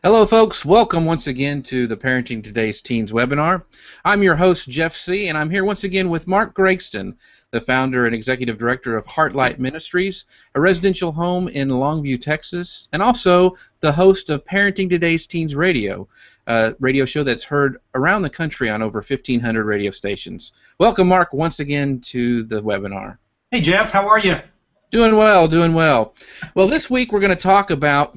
Hello, folks. Welcome once again to the Parenting Today's Teens webinar. I'm your host, Jeff C., and I'm here once again with Mark Gregston, the founder and executive director of Heartlight Ministries, a residential home in Longview, Texas, and also the host of Parenting Today's Teens Radio, a radio show that's heard around the country on over 1,500 radio stations. Welcome, Mark, once again to the webinar. Hey, Jeff. How are you? Doing well, doing well. Well, this week we're going to talk about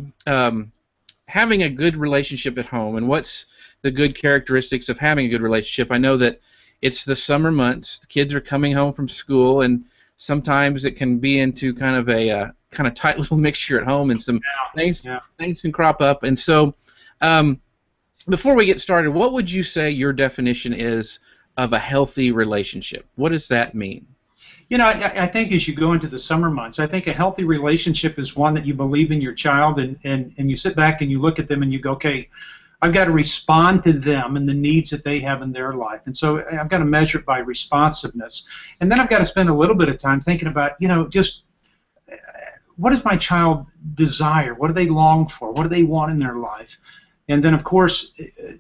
having a good relationship at home and what's the good characteristics of having a good relationship. I know that it's the summer months, the kids are coming home from school, and sometimes it can be into kind of a kind of tight little mixture at home, and some things can crop up. And so before we get started, what would you say your definition is of a healthy relationship? What does that mean? You know, I think as you go into the summer months, I think a healthy relationship is one that you believe in your child, and you sit back and you look at them and you go, okay, I've got to respond to them and the needs that they have in their life. And so I've got to measure it by responsiveness. And then I've got to spend a little bit of time thinking about, you know, just what does my child desire? What do they long for? What do they want in their life? And then, of course,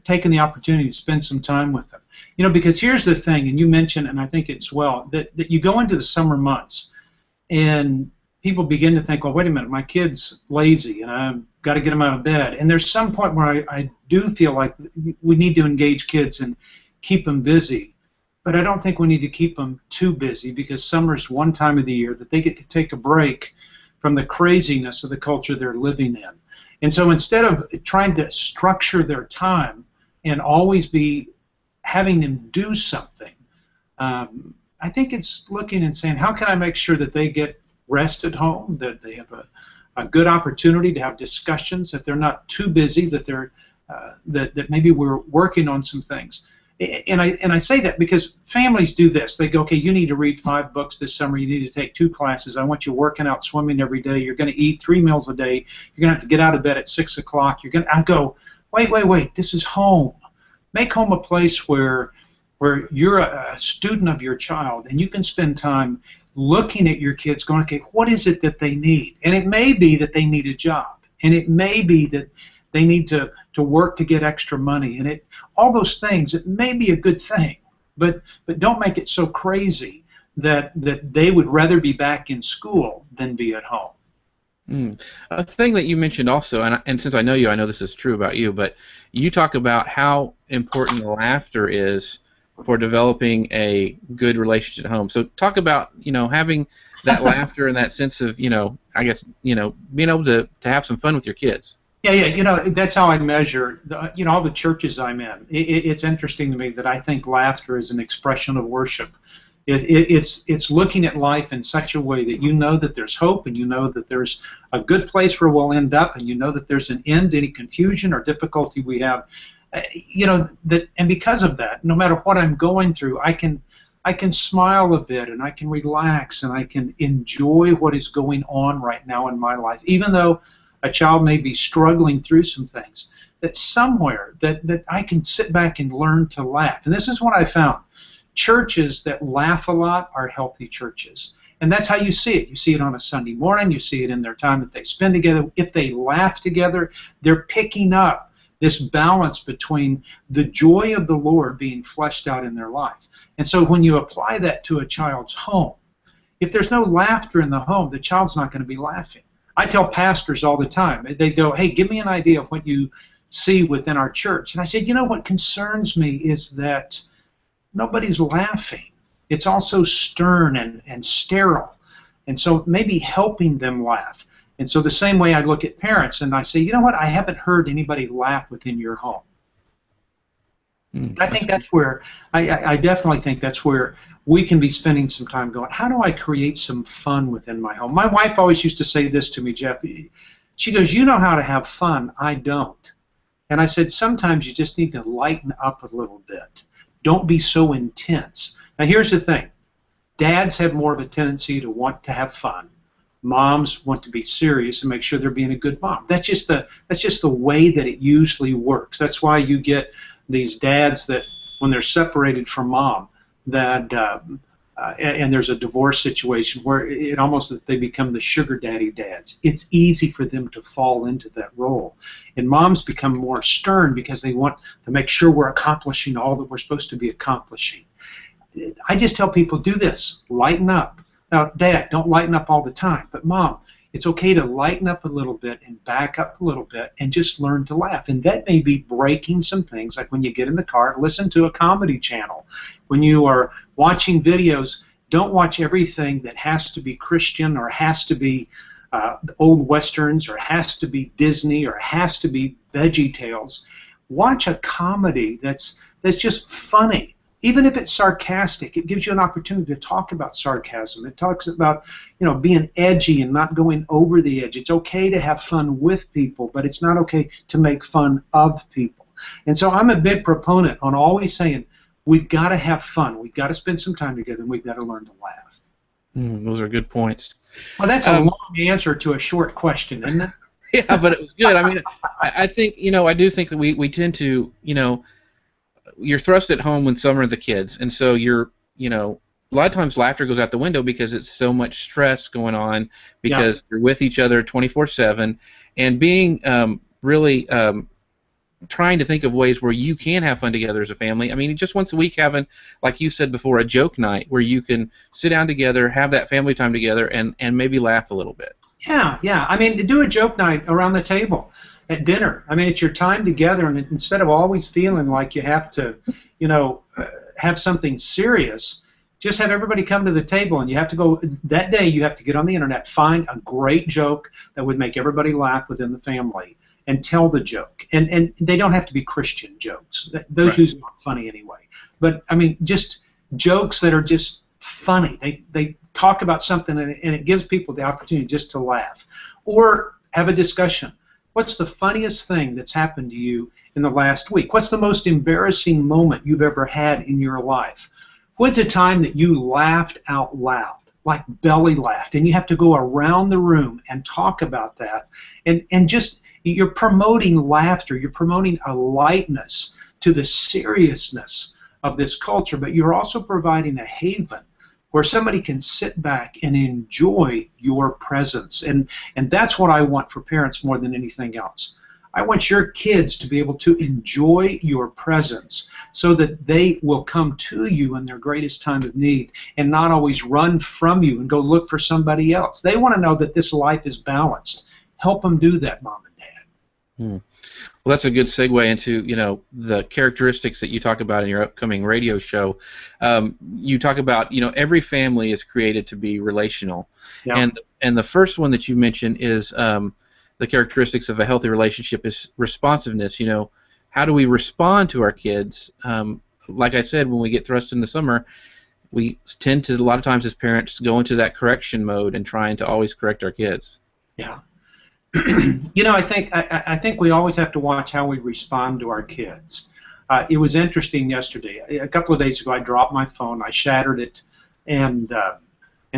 taking the opportunity to spend some time with them. You know, because here's the thing, and you mentioned, and I think it's that you go into the summer months, and people begin to think, well, wait a minute, my kid's lazy, and I've got to get them out of bed. And there's some point where I do feel like we need to engage kids and keep them busy. But I don't think we need to keep them too busy, because summer's one time of the year that they get to take a break from the craziness of the culture they're living in. And so instead of trying to structure their time and always be having them do something, I think it's looking and saying, how can I make sure that they get rest at home, that they have a good opportunity to have discussions, that they're not too busy, that they're that maybe we're working on some things. And I say that because families do this. They go, okay, you need to read 5 books this summer. You need to take 2 classes. I want you working out, swimming every day. You're going to eat 3 meals a day. You're going to have to get out of bed at 6 o'clock. I go, wait. This is home. Make home a place where you're a student of your child, and you can spend time looking at your kids going, okay, what is it that they need? And it may be that they need a job, and it may be that they need to work to get extra money, and all those things. It may be a good thing, but don't make it so crazy that they would rather be back in school than be at home. A thing that you mentioned also, and since I know you, I know this is true about you, but you talk about how important laughter is for developing a good relationship at home. So talk about, you know, having that laughter and that sense of, you know, I guess, you know, being able to have some fun with your kids. Yeah, you know, that's how I measure, you know, all the churches I'm in. It's interesting to me that I think laughter is an expression of worship. It's looking at life in such a way that you know that there's hope, and you know that there's a good place where we'll end up, and you know that there's an end to any confusion or difficulty we have. You know, and because of that, no matter what I'm going through, I can smile a bit, and I can relax, and I can enjoy what is going on right now in my life, even though a child may be struggling through some things. That somewhere that I can sit back and learn to laugh. And this is what I found. Churches that laugh a lot are healthy churches. And that's how you see it. You see it on a Sunday morning. You see it in their time that they spend together. If they laugh together, they're picking up this balance between the joy of the Lord being fleshed out in their life. And so when you apply that to a child's home, if there's no laughter in the home, the child's not going to be laughing. I tell pastors all the time, they go, hey, give me an idea of what you see within our church. And I said, you know, what concerns me is that nobody's laughing. It's also stern and sterile. And so maybe helping them laugh. And so the same way I look at parents and I say, you know what, I haven't heard anybody laugh within your home. I think that's where, I definitely think that's where we can be spending some time going, how do I create some fun within my home? My wife always used to say this to me, Jeff. She goes, you know how to have fun, I don't. And I said, sometimes you just need to lighten up a little bit. Don't be so intense. Now here's the thing. Dads have more of a tendency to want to have fun. Moms want to be serious and make sure they're being a good mom. That's just the way that it usually works. That's why you get these dads that, when they're separated from mom, that and there's a divorce situation where it almost they become the sugar daddy dads. It's easy for them to fall into that role. And moms become more stern because they want to make sure we're accomplishing all that we're supposed to be accomplishing. I just tell people, do this, lighten up. Now, Dad, don't lighten up all the time, but Mom, it's okay to lighten up a little bit and back up a little bit and just learn to laugh. And that may be breaking some things, like when you get in the car, listen to a comedy channel. When you are watching videos, don't watch everything that has to be Christian or has to be old westerns or has to be Disney or has to be Veggie Tales. Watch a comedy that's just funny. Even if it's sarcastic, it gives you an opportunity to talk about sarcasm. It talks about, being edgy and not going over the edge. It's okay to have fun with people, but it's not okay to make fun of people. And so I'm a big proponent on always saying, we've got to have fun. We've got to spend some time together, and we've got to learn to laugh. Those are good points. Well, that's a long answer to a short question, isn't it? Yeah, but it was good. I mean, I think, I do think that we tend to, you're thrust at home with some of the kids, and so you're, a lot of times laughter goes out the window because it's so much stress going on because you're with each other 24/7, and being really trying to think of ways where you can have fun together as a family. I mean, just once a week having, like you said before, a joke night where you can sit down together, have that family time together, and maybe laugh a little bit. Yeah. I mean, to do a joke night around the table at dinner. I mean, it's your time together, and instead of always feeling like you have to, have something serious, just have everybody come to the table, and you have to go, that day you have to get on the internet, find a great joke that would make everybody laugh within the family, and tell the joke. And they don't have to be Christian jokes. Those Right. usually aren't funny anyway. But, I mean, just jokes that are just funny. They talk about something, and it gives people the opportunity just to laugh. Or have a discussion. What's the funniest thing that's happened to you in the last week? What's the most embarrassing moment you've ever had in your life? When's a time that you laughed out loud, like belly laughed, and you have to go around the room and talk about that, and just, you're promoting laughter, you're promoting a lightness to the seriousness of this culture, but you're also providing a haven where somebody can sit back and enjoy your presence. And that's what I want for parents more than anything else. I want your kids to be able to enjoy your presence so that they will come to you in their greatest time of need and not always run from you and go look for somebody else. They want to know that this life is balanced. Help them do that, Mom and Dad. Well, that's a good segue into, the characteristics that you talk about in your upcoming radio show. You talk about, every family is created to be relational. Yeah. And the first one that you mentioned is the characteristics of a healthy relationship is responsiveness. How do we respond to our kids? Like I said, when we get thrust in the summer, we tend to, a lot of times as parents, go into that correction mode and trying to always correct our kids. Yeah. I think we always have to watch how we respond to our kids. It was interesting yesterday. A couple of days ago, I dropped my phone. I shattered it, and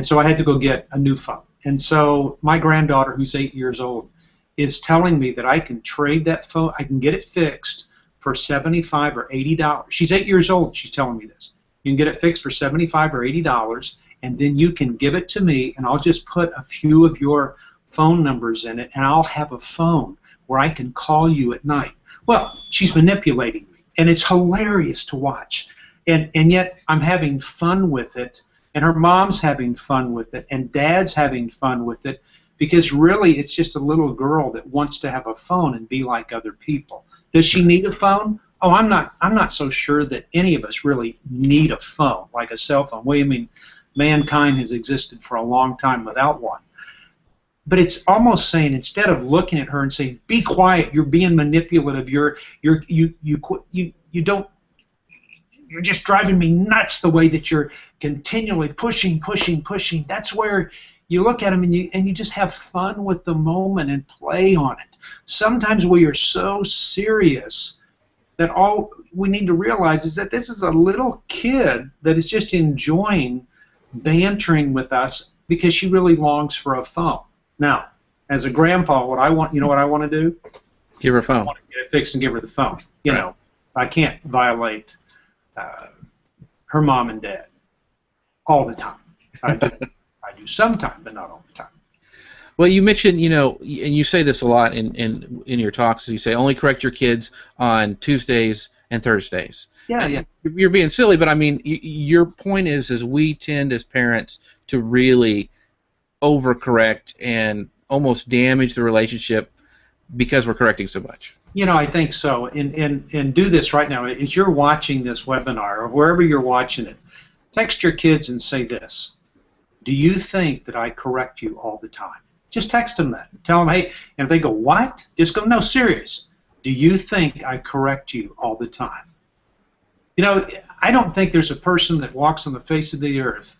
so I had to go get a new phone. And so my granddaughter, who's 8 years old, is telling me that I can trade that phone. I can get it fixed for $75 or $80. She's 8 years old. She's telling me this. You can get it fixed for $75 or $80, and then you can give it to me, and I'll just put a few of your phone numbers in it, and I'll have a phone where I can call you at night. Well, she's manipulating me, and it's hilarious to watch. And yet I'm having fun with it, and her mom's having fun with it, and Dad's having fun with it, because really it's just a little girl that wants to have a phone and be like other people. Does she need a phone? Oh, I'm not so sure that any of us really need a phone, like a cell phone. I mean, mankind has existed for a long time without one. But it's almost saying, instead of looking at her and saying, "Be quiet, you're being manipulative, you're just driving me nuts the way that you're continually pushing." That's where you look at them and you just have fun with the moment and play on it. Sometimes we are so serious that all we need to realize is that this is a little kid that is just enjoying bantering with us because she really longs for a phone. Now, as a grandpa, what I want to do? Give her a phone. I want to get it fixed and give her the phone. I can't violate her mom and dad. all the time. I do. I do sometime, but not all the time. Well, you mentioned, and you say this a lot in your talks. You say only correct your kids on Tuesdays and Thursdays. Yeah, And yeah. you're being silly, but I mean, your point is we tend as parents to really overcorrect and almost damage the relationship because we're correcting so much. I think so. And do this right now. As you're watching this webinar or wherever you're watching it, text your kids and say this. Do you think that I correct you all the time? Just text them that. Tell them, hey, and if they go, what? Just go, no, serious. Do you think I correct you all the time? I don't think there's a person that walks on the face of the earth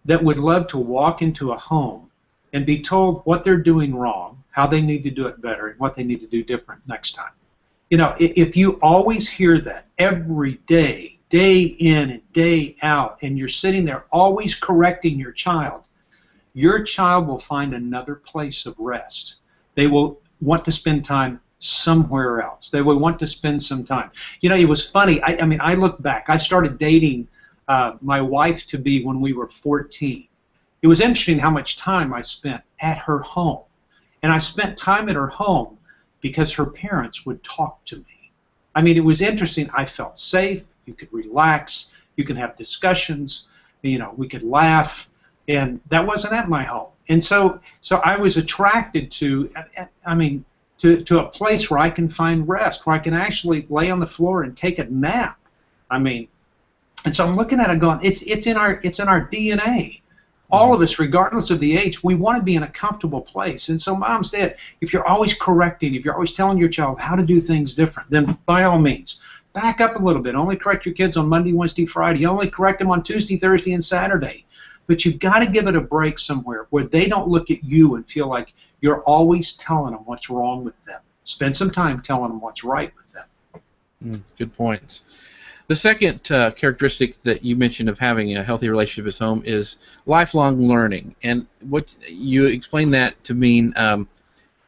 that would love to walk into a home and be told what they're doing wrong, how they need to do it better, and what they need to do different next time. If you always hear that every day, day in and day out, and you're sitting there always correcting your child will find another place of rest. They will want to spend time somewhere else. They will want to spend some time. It was funny. I look back. I started dating my wife-to-be when we were 14. It was interesting how much time I spent at her home. And I spent time at her home because her parents would talk to me. It was interesting. I felt safe. You could relax. You could have discussions. We could laugh. And that wasn't at my home. And so I was attracted to a place where I can find rest, where I can actually lay on the floor and take a nap. And so I'm looking at it going, it's in our DNA. All of us, regardless of the age, we want to be in a comfortable place. And so moms, dad, if you're always correcting, if you're always telling your child how to do things different, then by all means, back up a little bit. Only correct your kids on Monday, Wednesday, Friday. Only correct them on Tuesday, Thursday, and Saturday. But you've got to give it a break somewhere where they don't look at you and feel like you're always telling them what's wrong with them. Spend some time telling them what's right with them. Good points. The second characteristic that you mentioned of having a healthy relationship at home is lifelong learning. And what you explained that to mean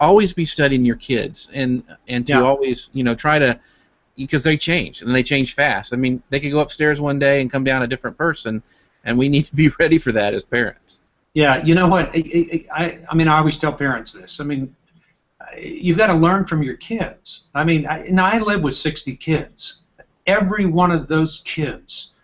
always be studying your kids and to always, try to, because they change, and they change fast. They could go upstairs one day and come down a different person, and we need to be ready for that as parents. Yeah, you know what? I always tell parents this. You've got to learn from your kids. I live with 60 kids. Every one of those kids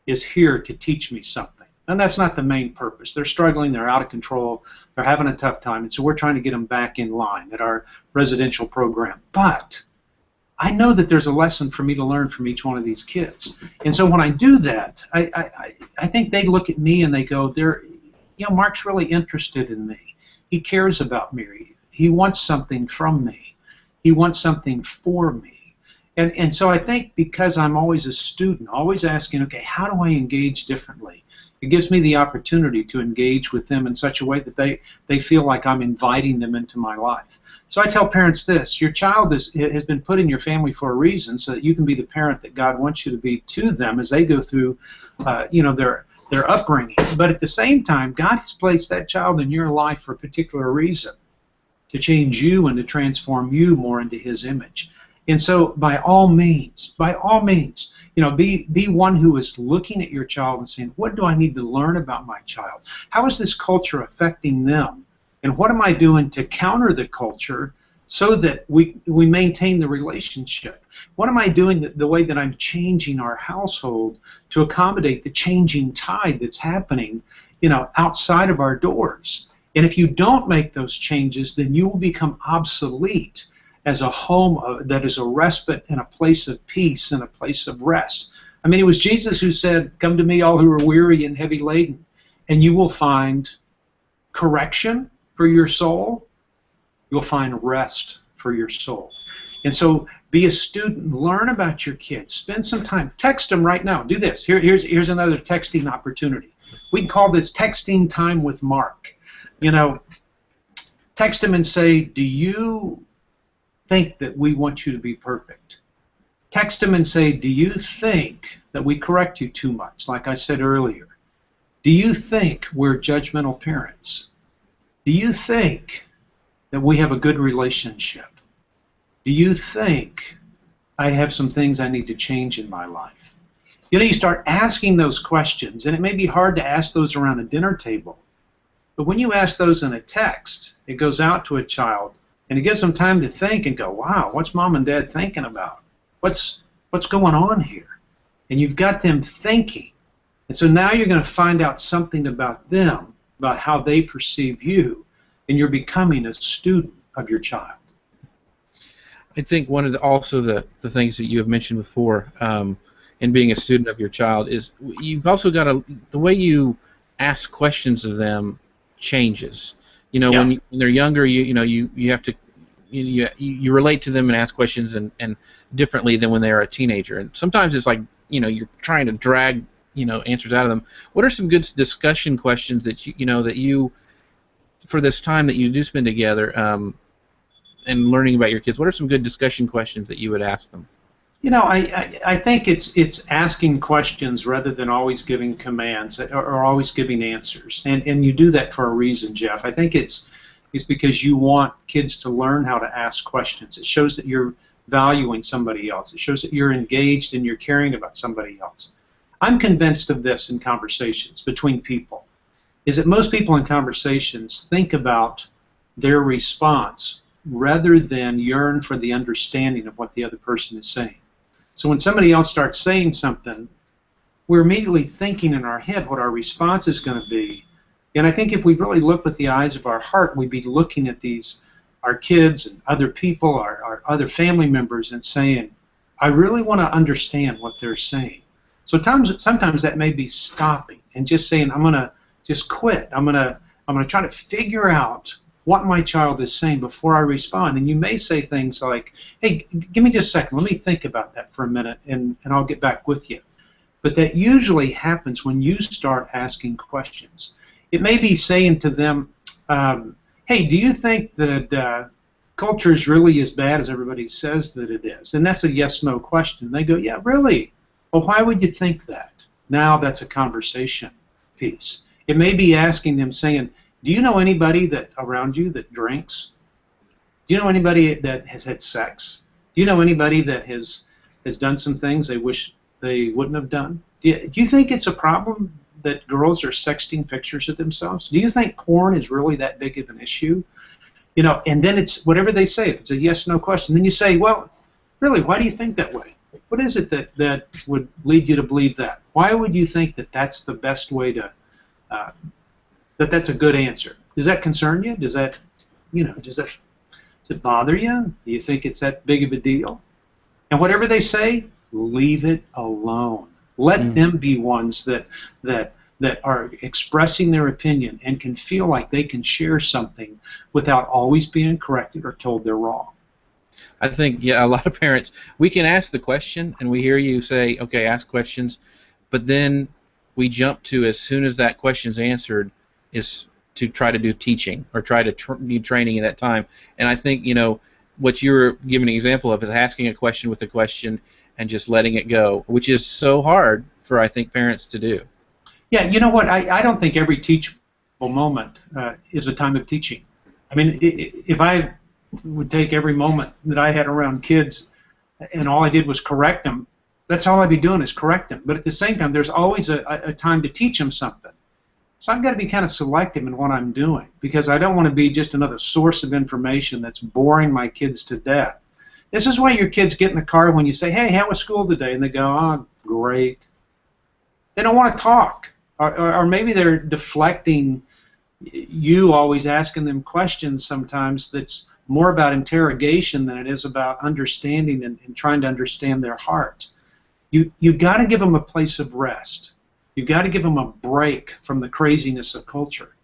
is here to teach me something. And that's not the main purpose. They're struggling. They're out of control. They're having a tough time. And so we're trying to get them back in line at our residential program. But I know that there's a lesson for me to learn from each one of these kids. And so when I do that, I think they look at me and they go, Mark's really interested in me. He cares about me. He wants something from me. He wants something for me. And so I think because I'm always a student, always asking, okay, how do I engage differently? It gives me the opportunity to engage with them in such a way that they feel like I'm inviting them into my life. So I tell parents this: your child has been put in your family for a reason, so that you can be the parent that God wants you to be to them as they go through, their upbringing. But at the same time, God has placed that child in your life for a particular reason, to change you and to transform you more into His image. And so, by all means, be one who is looking at your child and saying, what do I need to learn about my child? How is this culture affecting them? And what am I doing to counter the culture so that we maintain the relationship? What am I doing the way that I'm changing our household to accommodate the changing tide that's happening, outside of our doors? And if you don't make those changes, then you will become obsolete as a home that is a respite and a place of peace and a place of rest. It was Jesus who said, come to me all who are weary and heavy laden, and you will find correction for your soul. You'll find rest for your soul. And so be a student. Learn about your kids. Spend some time. Text them right now. Do this. Here's another texting opportunity. We can call this texting time with Mark. Text them and say, do you think that we want you to be perfect? Text them and say, do you think that we correct you too much, like I said earlier? Do you think we're judgmental parents? Do you think that we have a good relationship? Do you think I have some things I need to change in my life? You know, you start asking those questions, and it may be hard to ask those around a dinner table. But when you ask those in a text, it goes out to a child, and it gives them time to think and go, wow, what's mom and dad thinking about? What's going on here? And you've got them thinking. And so now you're going to find out something about them, about how they perceive you, and you're becoming a student of your child. I think one of the things that you have mentioned before in being a student of your child is you've also got the way you ask questions of them changes. You know, when they're younger, you have to you relate to them and ask questions and differently than when they're a teenager. And sometimes it's like you're trying to drag answers out of them. What are some good discussion questions that you for this time that you do spend together and learning about your kids? What are some good discussion questions that you would ask them? You know, I think it's asking questions rather than always giving commands or always giving answers. And you do that for a reason, Jeff. I think it's because you want kids to learn how to ask questions. It shows that you're valuing somebody else. It shows that you're engaged and you're caring about somebody else. I'm convinced of this in conversations between people, is that most people in conversations think about their response rather than yearn for the understanding of what the other person is saying. So when somebody else starts saying something, we're immediately thinking in our head what our response is going to be. And I think if we really look with the eyes of our heart, we'd be looking at our kids and other people, our other family members, and saying, I really want to understand what they're saying. So sometimes that may be stopping and just saying, I'm going to just quit. I'm going to try to figure out what my child is saying before I respond. And you may say things like, hey, give me just a second. Let me think about that for a minute, and I'll get back with you. But that usually happens when you start asking questions. It may be saying to them, hey, do you think that culture is really as bad as everybody says that it is? And that's a yes-no question. They go, yeah, really? Well, why would you think that? Now that's a conversation piece. It may be asking them, saying, do you know anybody that around you that drinks? Do you know anybody that has had sex? Do you know anybody that has done some things they wish they wouldn't have done? Do you think it's a problem that girls are sexting pictures of themselves? Do you think porn is really that big of an issue? And then it's whatever they say. If it's a yes/no question, then you say, well, really, why do you think that way? What is it that would lead you to believe that? Why would you think that that's the best way to that's a good answer? Does that concern you? Does it bother you? Do you think it's that big of a deal? And whatever they say, leave it alone. Let them be ones that are expressing their opinion and can feel like they can share something without always being corrected or told they're wrong. I think, a lot of parents, we can ask the question and we hear you say, okay, ask questions, but then we jump to, as soon as that question's answered, is to try to do teaching or try to do training at that time. And I think, what you're giving an example of is asking a question with a question and just letting it go, which is so hard for, I think, parents to do. Yeah, you know what? I don't think every teachable moment is a time of teaching. I mean, if I would take every moment that I had around kids and all I did was correct them, that's all I'd be doing is correct them. But at the same time, there's always a time to teach them something. So I've got to be kind of selective in what I'm doing, because I don't want to be just another source of information that's boring my kids to death. This is why your kids get in the car when you say, hey, how was school today? And they go, oh, great. They don't want to talk. Or maybe they're deflecting you always asking them questions sometimes that's more about interrogation than it is about understanding and trying to understand their heart. You've got to give them a place of rest. You've got to give them a break from the craziness of culture.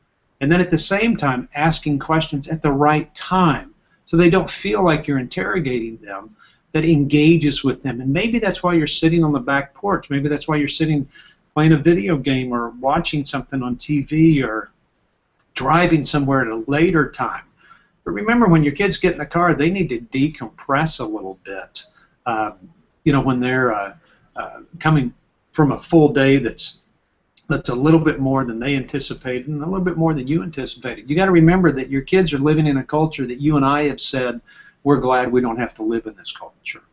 And then at the same time, asking questions at the right time so they don't feel like you're interrogating them, that engages with them. And maybe that's why you're sitting on the back porch. Maybe that's why you're sitting playing a video game or watching something on TV or driving somewhere at a later time. But remember, when your kids get in the car, they need to decompress a little bit. When they're coming from a full day that's a little bit more than they anticipated and a little bit more than you anticipated. You got to remember that your kids are living in a culture that you and I have said we're glad we don't have to live in this culture.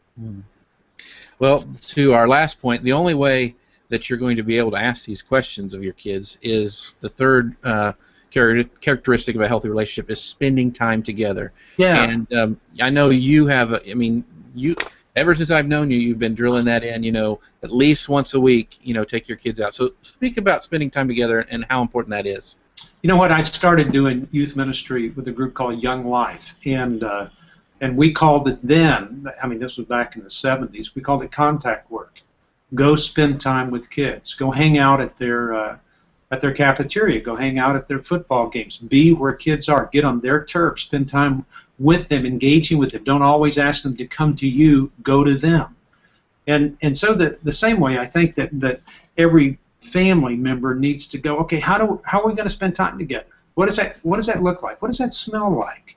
Well, to our last point, the only way that you're going to be able to ask these questions of your kids is the third characteristic of a healthy relationship is spending time together. Yeah. And I know you have, I mean, you ever since I've known you, you've been drilling that in, at least once a week, take your kids out. So speak about spending time together and how important that is. You know what? I started doing youth ministry with a group called Young Life, and we called it then. I mean, this was back in the '70s. We called it contact work. Go spend time with kids. Go hang out at their cafeteria. Go hang out at their football games. Be where kids are. Get on their turf. Spend time with them, engaging with them. Don't always ask them to come to you. Go to them. And so the same way, I think that every family member needs to go, okay, how are we going to spend time together? What does that look like? What does that smell like?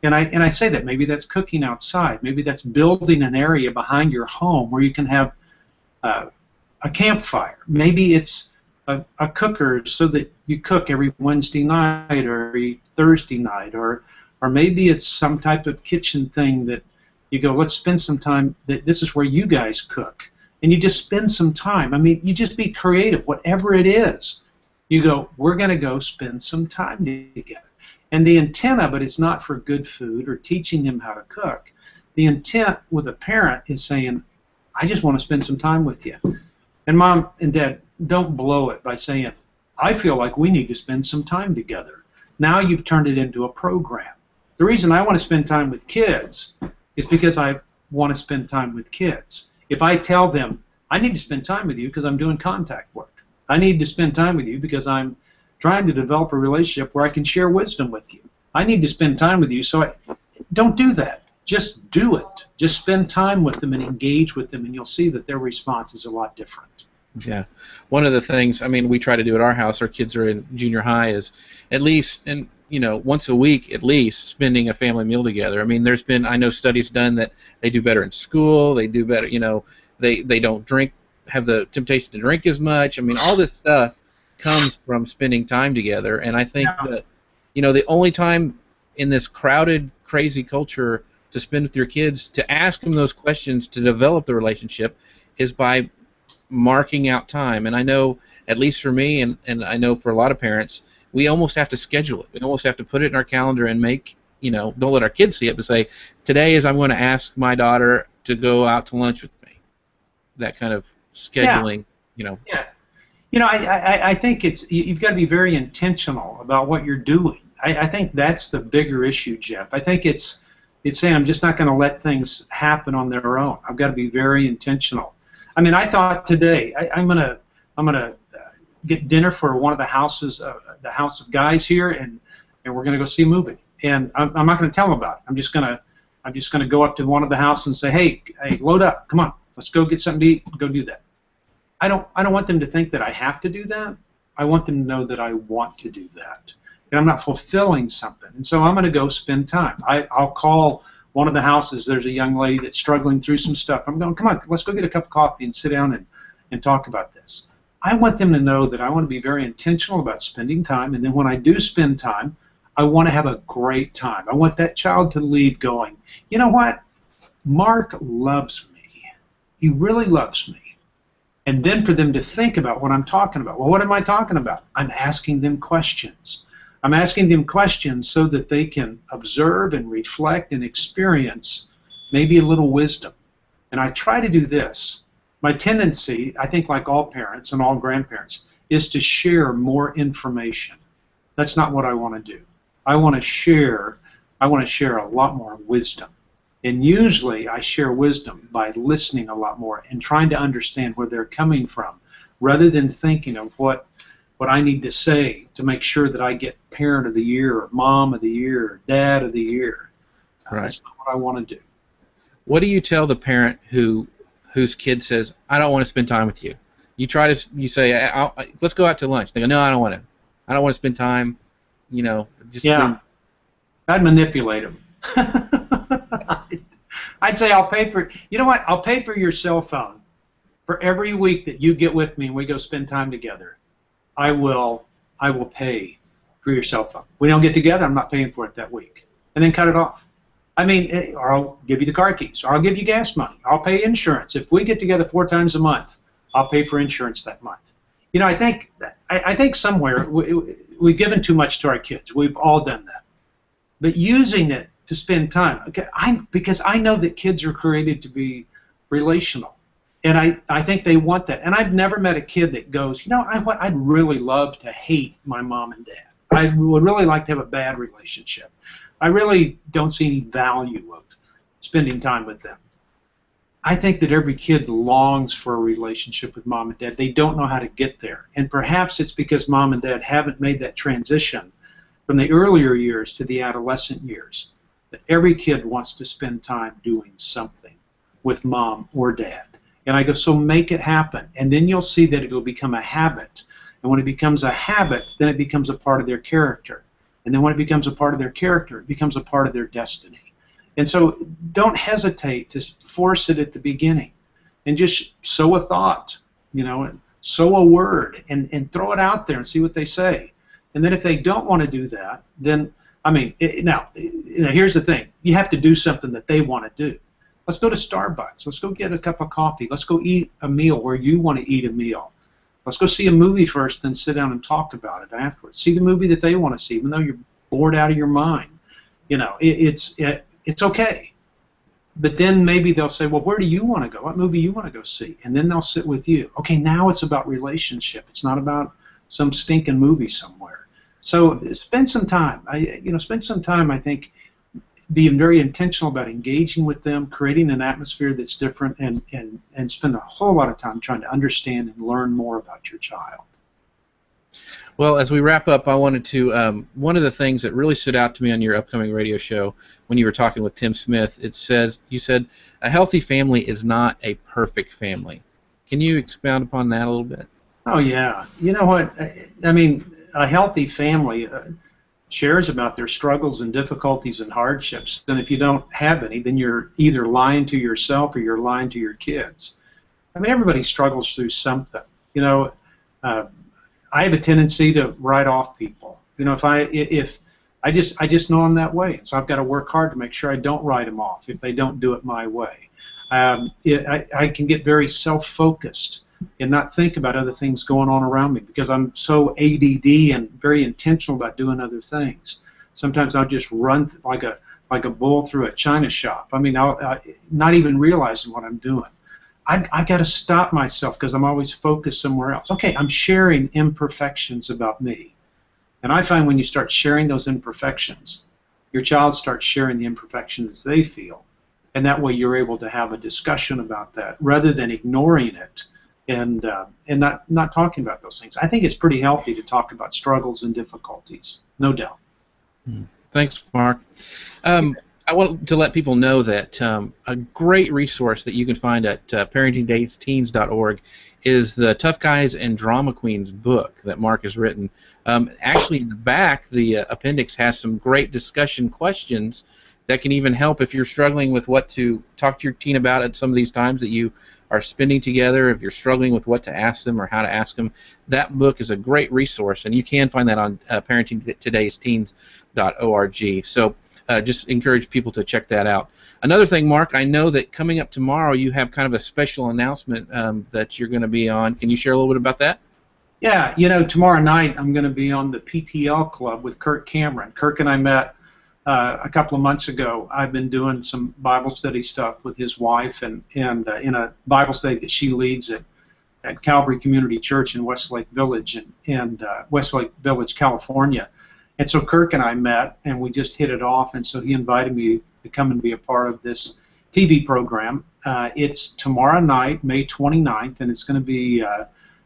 And I say that maybe that's cooking outside. Maybe that's building an area behind your home where you can have a campfire. Maybe it's a cooker so that you cook every Wednesday night or every Thursday night, or maybe it's some type of kitchen thing that you go, let's spend some time, this is where you guys cook. And you just spend some time. I mean, you just be creative, whatever it is. You go, we're going to go spend some time together. And the intent of it is not for good food or teaching them how to cook. The intent with a parent is saying, I just want to spend some time with you. And mom and dad, don't blow it by saying, I feel like we need to spend some time together. Now you've turned it into a program. The reason I want to spend time with kids is because I want to spend time with kids. If I tell them, I need to spend time with you because I'm doing contact work. I need to spend time with you because I'm trying to develop a relationship where I can share wisdom with you. I need to spend time with you, so don't do that. Just do it. Just spend time with them and engage with them, and you'll see that their response is a lot different. Yeah. One of the things, I mean, we try to do at our house, our kids are in junior high, is at least, and once a week at least, spending a family meal together. I mean, there's been, I know studies done that they do better in school, they do better, they don't have the temptation to drink as much. I mean, all this stuff comes from spending time together, and I think that, the only time in this crowded, crazy culture to spend with your kids, to ask them those questions, to develop the relationship, is by marking out time. And I know, at least for me, and I know for a lot of parents, we almost have to schedule it. We almost have to put it in our calendar and make, don't let our kids see it, but say, today is I'm going to ask my daughter to go out to lunch with me. That kind of scheduling, Yeah. I think you've got to be very intentional about what you're doing. I think that's the bigger issue, Jeff. I think it's saying I'm just not going to let things happen on their own. I've got to be very intentional. I mean, I thought today I'm gonna get dinner for one of the houses, the house of guys here, and we're gonna go see a movie. And I'm not gonna tell them about it. I'm just gonna go up to one of the houses and say, hey, load up, come on, let's go get something to eat. Go do that. I don't want them to think that I have to do that. I want them to know that I want to do that, and I'm not fulfilling something. And so I'm gonna go spend time. I'll call one of the houses. There's a young lady that's struggling through some stuff. I'm going, come on, let's go get a cup of coffee and sit down and talk about this. I want them to know that I want to be very intentional about spending time, and then when I do spend time, I want to have a great time. I want that child to leave going, you know what? Mark loves me. He really loves me. And then for them to think about what I'm talking about. Well, what am I talking about? I'm asking them questions. I'm asking them questions so that they can observe and reflect and experience maybe a little wisdom. And I try to do this. My tendency, I think like all parents and all grandparents, is to share more information. That's not what I want to do. I want to share a lot more wisdom. And usually I share wisdom by listening a lot more and trying to understand where they're coming from, rather than thinking of what I need to say to make sure that I get parent of the year or mom of the year or dad of the year. Right. That's not what I want to do. What do you tell the parent whose kid says, I don't want to spend time with you? You say, let's go out to lunch. They go, no, I don't want to. I don't want to spend time, I'd manipulate them. I'd say, I'll pay for, I'll pay for your cell phone for every week that you get with me and we go spend time together. I will pay for your cell phone. We don't get together, I'm not paying for it that week. And then cut it off. I mean, or I'll give you the car keys, or I'll give you gas money. I'll pay insurance. If we get together 4 times a month, I'll pay for insurance that month. You know, I think somewhere we've given too much to our kids. We've all done that. But using it to spend time, okay, because I know that kids are created to be relational, and I think they want that. And I've never met a kid that goes, you know, I'd really love to hate my mom and dad. I would really like to have a bad relationship. I really don't see any value of spending time with them. I think that every kid longs for a relationship with mom and dad. They don't know how to get there. And perhaps it's because mom and dad haven't made that transition from the earlier years to the adolescent years. That every kid wants to spend time doing something with mom or dad. And I go, so make it happen. And then you'll see that it'll become a habit. And when it becomes a habit, then it becomes a part of their character. And then when it becomes a part of their character, it becomes a part of their destiny. And so don't hesitate to force it at the beginning, and just sow a thought, you know, and sow a word, and throw it out there and see what they say. And then if they don't want to do that, then, I mean, now here's the thing. You have to do something that they want to do. Let's go to Starbucks. Let's go get a cup of coffee. Let's go eat a meal where you want to eat a meal. Let's go see a movie first, then sit down and talk about it afterwards. See the movie that they want to see, even though you're bored out of your mind. You know, it's okay. But then maybe they'll say, well, where do you want to go? What movie you want to go see? And then they'll sit with you. Okay, now it's about relationship. It's not about some stinking movie somewhere. So spend some time. Spend some time, I think, being very intentional about engaging with them, creating an atmosphere that's different, and spend a whole lot of time trying to understand and learn more about your child. Well, as we wrap up, I wanted to, one of the things that really stood out to me on your upcoming radio show when you were talking with Tim Smith, you said, a healthy family is not a perfect family. Can you expound upon that a little bit? Oh, yeah. You know what? I mean, a healthy family shares about their struggles and difficulties and hardships. And if you don't have any, then you're either lying to yourself or you're lying to your kids. I mean, everybody struggles through something. You know, I have a tendency to write off people. You know, if I just know I'm that way, so I've got to work hard to make sure I don't write them off if they don't do it my way. I can get very self-focused and not think about other things going on around me because I'm so ADD and very intentional about doing other things. Sometimes I'll just run like a bull through a china shop. I mean, I'll not even realizing what I'm doing. I've got to stop myself because I'm always focused somewhere else. Okay, I'm sharing imperfections about me. And I find when you start sharing those imperfections, your child starts sharing the imperfections they feel. And that way you're able to have a discussion about that rather than ignoring it and not talking about those things. I think it's pretty healthy to talk about struggles and difficulties, no doubt. Thanks, Mark. I want to let people know that a great resource that you can find at parentingtodaysteens.org is the Tough Guys and Drama Queens book that Mark has written. Actually, in the back, the appendix has some great discussion questions that can even help if you're struggling with what to talk to your teen about at some of these times that you are spending together, if you're struggling with what to ask them or how to ask them. That book is a great resource, and you can find that on parentingtodaysteens.org. So just encourage people to check that out. Another thing, Mark, I know that coming up tomorrow you have kind of a special announcement that you're going to be on. Can you share a little bit about that? Yeah, you know, tomorrow night I'm going to be on the PTL Club with Kirk Cameron. Kirk and I met a couple of months ago. I've been doing some Bible study stuff with his wife and in a Bible study that she leads at Calvary Community Church in Westlake Village, Westlake Village, California. And so Kirk and I met, and we just hit it off, and so he invited me to come and be a part of this TV program. It's tomorrow night, May 29th, and it's going to be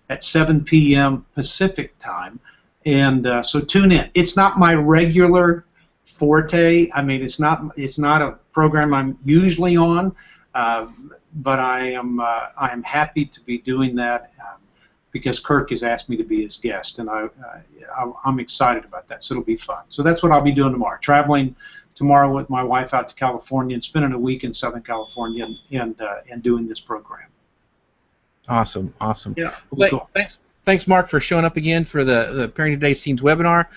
at 7 p.m. Pacific time, and so tune in. It's not my regular forte. I mean, it's not a program I'm usually on, but I am happy to be doing that. Because Kirk has asked me to be his guest, and I'm excited about that, so it'll be fun. So that's what I'll be doing tomorrow, traveling tomorrow with my wife out to California and spending a week in Southern California and doing this program. Awesome. Yeah. Well, cool. Thanks, Mark, for showing up again for the Parenting Today's Teens webinar.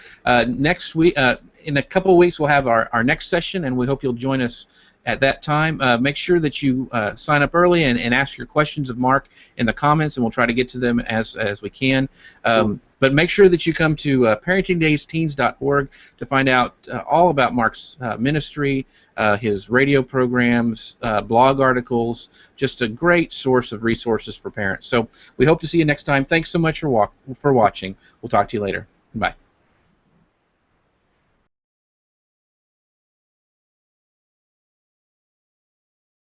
Next week, in a couple of weeks, we'll have our next session, and we hope you'll join us at that time. Make sure that you sign up early and ask your questions of Mark in the comments, and we'll try to get to them as we can. But make sure that you come to parentingdaysteens.org to find out all about Mark's ministry, his radio programs, blog articles, just a great source of resources for parents. So we hope to see you next time. Thanks so much for watching. We'll talk to you later. Bye.